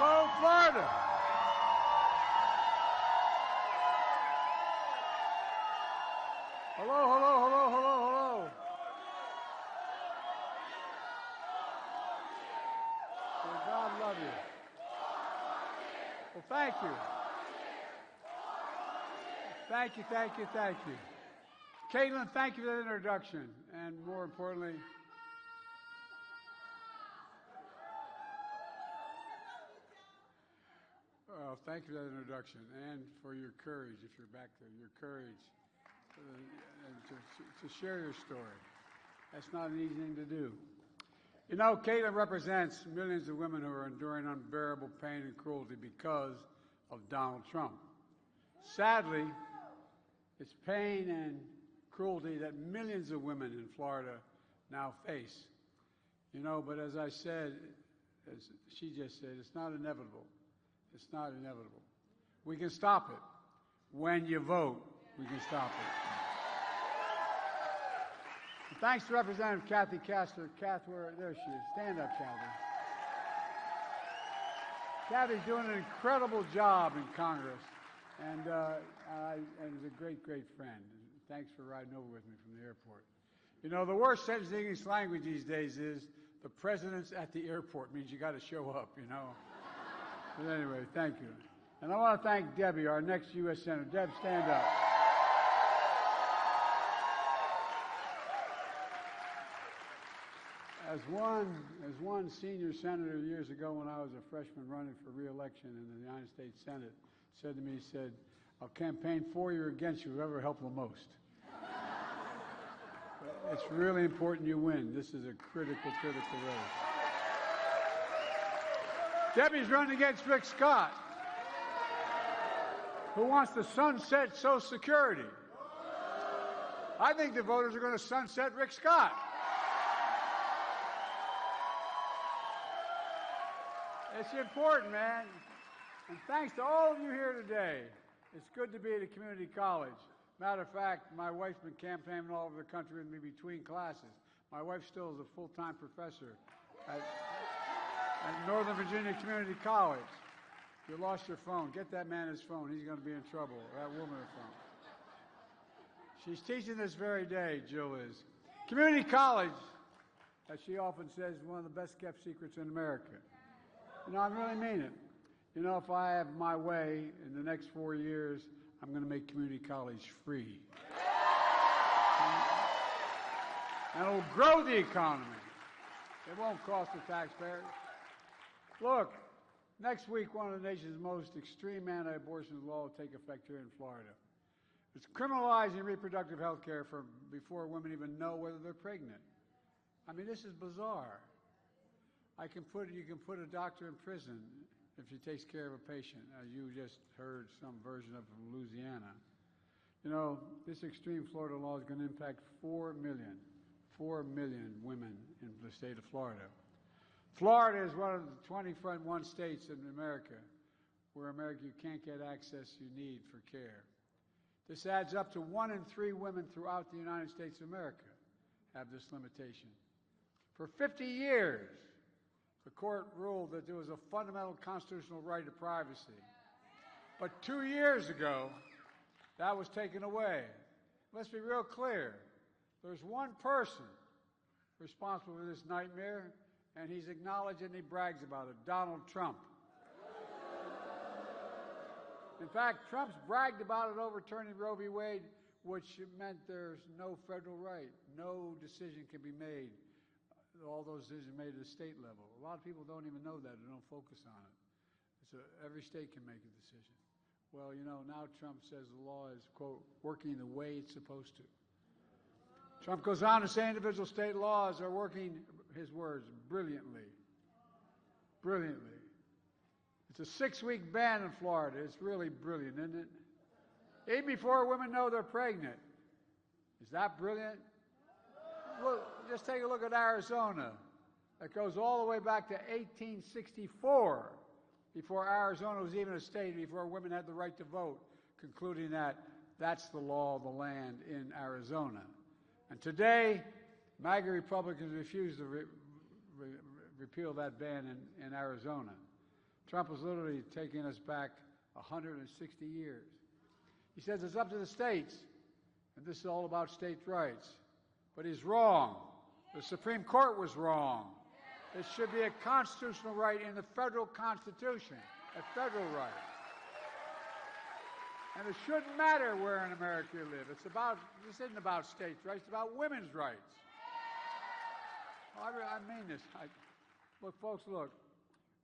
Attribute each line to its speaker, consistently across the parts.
Speaker 1: Hello, Florida. Hello, hello, hello, hello, hello. May God love you. Well, thank you. Thank you, thank you, thank you. Caitlin, thank you for that introduction. And more importantly, thank you for that introduction and for your courage, if you're back there, your courage and to share your story. That's not an easy thing to do. You know, Caitlin represents millions of women who are enduring unbearable pain and cruelty because of Donald Trump. Sadly, it's pain and cruelty that millions of women in Florida now face. You know, but as I said, as she just said, it's not inevitable. It's not inevitable. We can stop it. When you vote, we can stop it. And thanks to Representative Kathy Castor. There she is. Stand up, Kathy. Kathy's doing an incredible job in Congress, and is a great, great friend. Thanks for riding over with me from the airport. You know, the worst sentence in English language these days is, the president's at the airport. Means you got to show up, you know. But anyway, thank you. And I want to thank Debbie, our next U.S. Senator. Deb, stand up. As one senior senator years ago when I was a freshman running for re-election in the United States Senate said to me, he said, I'll campaign for you or against you, whoever helped the most. It's really important you win. This is a critical race. Debbie's running against Rick Scott, who wants to sunset Social Security. I think the voters are going to sunset Rick Scott. It's important, man. And thanks to all of you here today. It's good to be at a community college. Matter of fact, my wife's been campaigning all over the country with me between classes. My wife still is a full-time professor at Northern Virginia Community College. You lost your phone. Get that man his phone. He's going to be in trouble. That woman her phone. She's teaching this very day, Jill is. Community college, as she often says, is one of the best-kept secrets in America. You know, I really mean it. You know, if I have my way in the next 4 years, I'm going to make community college free. And it'll grow the economy. It won't cost the taxpayers. Look, next week, one of the nation's most extreme anti-abortion laws will take effect here in Florida. It's criminalizing reproductive health care before women even know whether they're pregnant. I mean, this is bizarre. You can put a doctor in prison if he takes care of a patient, as you just heard some version of from Louisiana. You know, this extreme Florida law is going to impact 4 million women in the state of Florida. Florida is one of the 21 states in America where you can't get access you need for care. This adds up to 1 in 3 women throughout the United States of America have this limitation. For 50 years, the court ruled that there was a fundamental constitutional right to privacy. But 2 years ago, that was taken away. Let's be real clear. There's one person responsible for this nightmare, and he's acknowledged and he brags about it, Donald Trump. In fact, Trump's bragged about it overturning Roe v. Wade, which meant there's no federal right. No decision can be made. All those decisions made at the state level. A lot of people don't even know that or don't focus on it. Every state can make a decision. Well, you know, now Trump says the law is, quote, working the way it's supposed to. Trump goes on to say individual state laws are working, his words, brilliantly. Brilliantly. It's a 6-week ban in Florida. It's really brilliant, isn't it? Even before women know they're pregnant. Is that brilliant? Look, just take a look at Arizona. It goes all the way back to 1864 before Arizona was even a state, before women had the right to vote, concluding that that's the law of the land in Arizona. And today, MAGA Republicans refuse to repeal that ban in Arizona. Trump is literally taking us back 160 years. He says it's up to the states, and this is all about states' rights. But he's wrong. The Supreme Court was wrong. It should be a constitutional right in the federal Constitution, a federal right. And it shouldn't matter where in America you live. This isn't about states' rights, it's about women's rights. I mean this. Look, folks, look.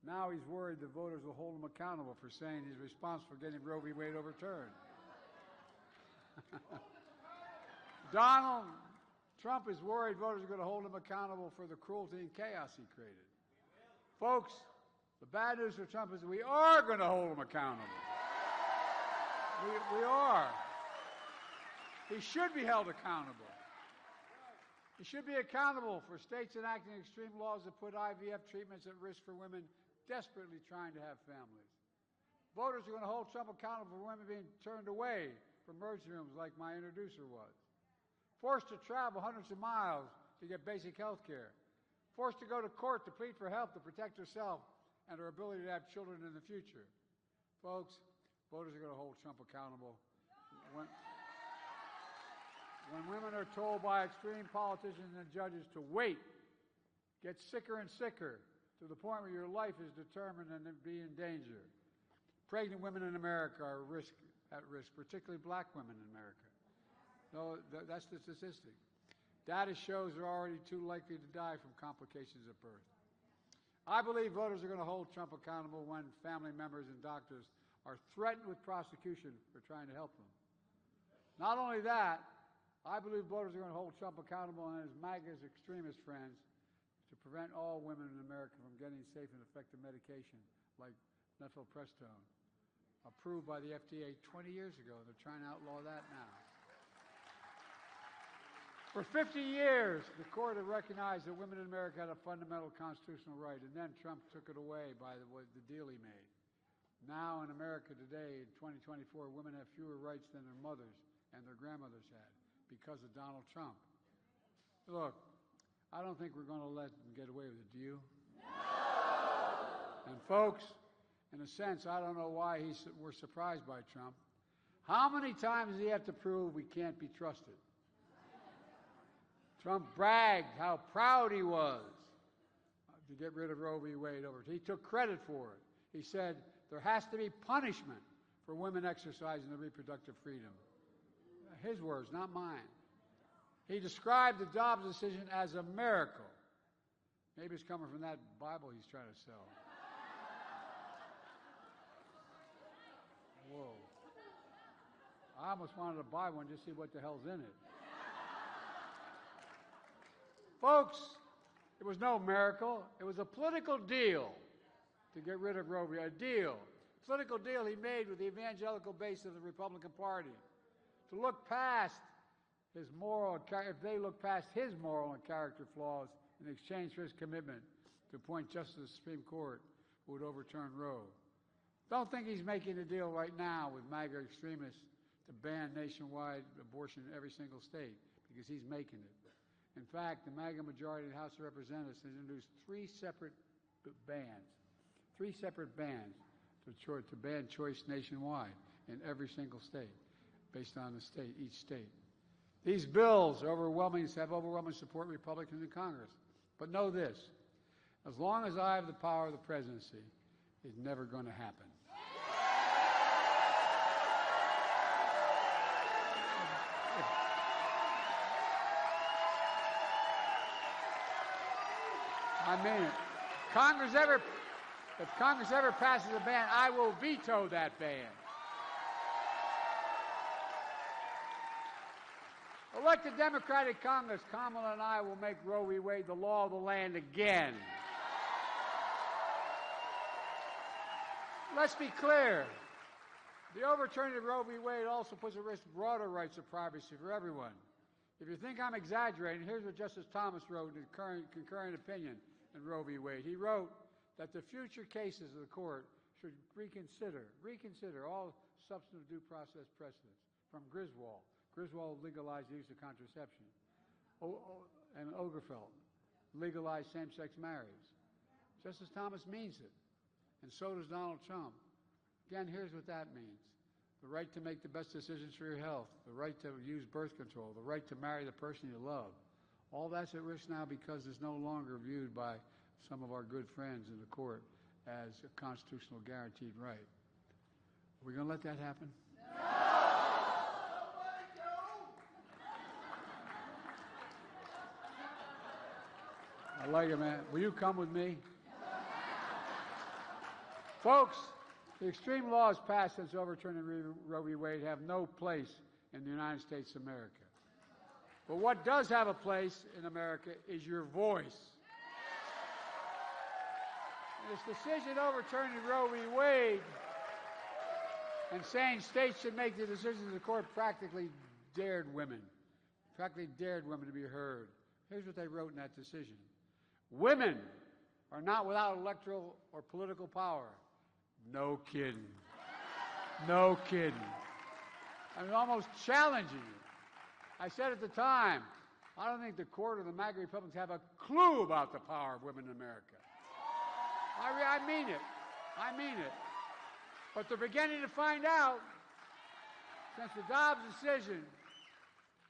Speaker 1: Now he's worried the voters will hold him accountable for saying he's responsible for getting Roe v. Wade overturned. Donald Trump is worried voters are going to hold him accountable for the cruelty and chaos he created. Folks, the bad news for Trump is we are going to hold him accountable. We are. He should be held accountable. He should be accountable for states enacting extreme laws that put IVF treatments at risk for women desperately trying to have families. Voters are going to hold Trump accountable for women being turned away from emergency rooms like my introducer was. Forced to travel hundreds of miles to get basic health care. Forced to go to court to plead for help to protect herself and her ability to have children in the future. Folks, voters are going to hold Trump accountable. When women are told by extreme politicians and judges to wait, get sicker and sicker, to the point where your life is determined and be in danger. Pregnant women in America are at risk, particularly black women in America. No, that's the statistic. Data shows they're already too likely to die from complications at birth. I believe voters are going to hold Trump accountable when family members and doctors are threatened with prosecution for trying to help them. Not only that, I believe voters are going to hold Trump accountable and his MAGA's extremist friends to prevent all women in America from getting safe and effective medication like methylprestone, approved by the FDA 20 years ago. They're trying to outlaw that now. For 50 years, the court had recognized that women in America had a fundamental constitutional right, and then Trump took it away by the deal he made. Now in America today, in 2024, women have fewer rights than their mothers and their grandmothers had because of Donald Trump. Look, I don't think we're going to let them get away with it, do you? No! And folks, in a sense, I don't know why we're surprised by Trump. How many times does he have to prove we can't be trusted? Trump bragged how proud he was to get rid of Roe v. Wade over. He took credit for it. He said there has to be punishment for women exercising their reproductive freedom. His words, not mine. He described the Dobbs decision as a miracle. Maybe it's coming from that Bible he's trying to sell. Whoa. I almost wanted to buy one just to see what the hell's in it. Folks, it was no miracle. It was a political deal to get rid of Roe v. Wade. A deal. Political deal he made with the evangelical base of the Republican Party. To look past his if they look past his moral and character flaws in exchange for his commitment to appoint justice to the Supreme Court who would overturn Roe. Don't think he's making a deal right now with MAGA extremists to ban nationwide abortion in every single state, because he's making it. In fact, the MAGA majority in the House of Representatives has introduced three separate bans to ban choice nationwide in every single state, based on each state. These bills have overwhelming support of Republicans in Congress. But know this, as long as I have the power of the presidency, it's never going to happen. I mean it. If Congress ever passes a ban, I will veto that ban. Elected Democratic Congress, Kamala and I will make Roe v. Wade the law of the land again. Let's be clear. The overturning of Roe v. Wade also puts at risk broader rights of privacy for everyone. If you think I'm exaggerating, here's what Justice Thomas wrote in concurring opinion in Roe v. Wade. He wrote that the future cases of the court should reconsider all substantive due process precedents from Griswold. Griswold legalized the use of contraception. And Obergefell legalized same-sex marriage. Justice Thomas means it. and so does Donald Trump. Again, here's what that means. The right to make the best decisions for your health, the right to use birth control, the right to marry the person you love. All that's at risk now because it's no longer viewed by some of our good friends in the court as a constitutional guaranteed right. Are we going to let that happen? I like it, man. Will you come with me? Folks, the extreme laws passed since overturning Roe v. Wade have no place in the United States of America. But what does have a place in America is your voice. This decision overturning Roe v. Wade and saying states should make the decisions of the court practically dared women to be heard. Here's what they wrote in that decision. Women are not without electoral or political power. No kidding. No kidding. I mean, almost challenging it. I said at the time, I don't think the court or the MAGA Republicans have a clue about the power of women in America. I mean it. I mean it. But they're beginning to find out, since the Dobbs decision,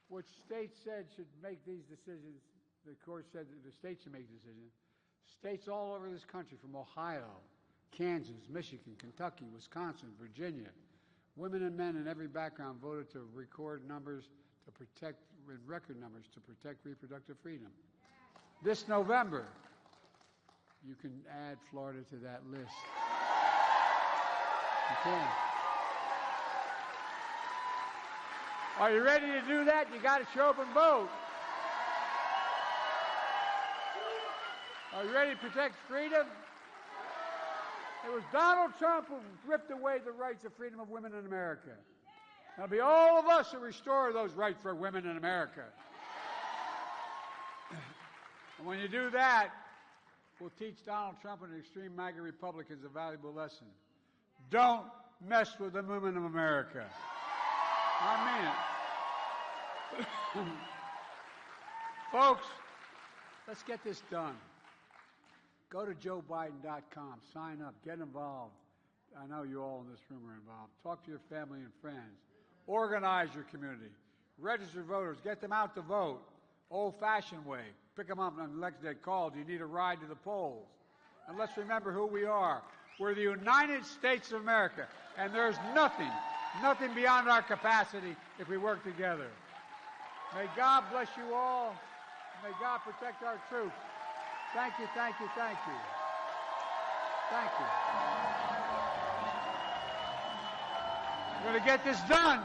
Speaker 1: which states said should make these decisions, the court said that the states should make decisions, states all over this country, from Ohio, Kansas, Michigan, Kentucky, Wisconsin, Virginia, women and men in every background voted to record numbers to protect, record numbers to protect reproductive freedom. This November, you can add Florida to that list. You can. Are you ready to do that? You got to show up and vote. Are you ready to protect freedom? It was Donald Trump who ripped away the rights of freedom of women in America. It'll be all of us who restore those rights for women in America. And when you do that, we'll teach Donald Trump and the extreme MAGA Republicans a valuable lesson. Don't mess with the women of America. I mean it. Folks, let's get this done. Go to joebiden.com, sign up, get involved. I know you all in this room are involved. Talk to your family and friends. Organize your community. Register voters. Get them out to vote. Old-fashioned way. Pick them up on election day. Call. Do you need a ride to the polls? And let's remember who we are. We're the United States of America, and there's nothing beyond our capacity if we work together. May God bless you all. May God protect our troops. Thank you, thank you, thank you. Thank you. We're going to get this done.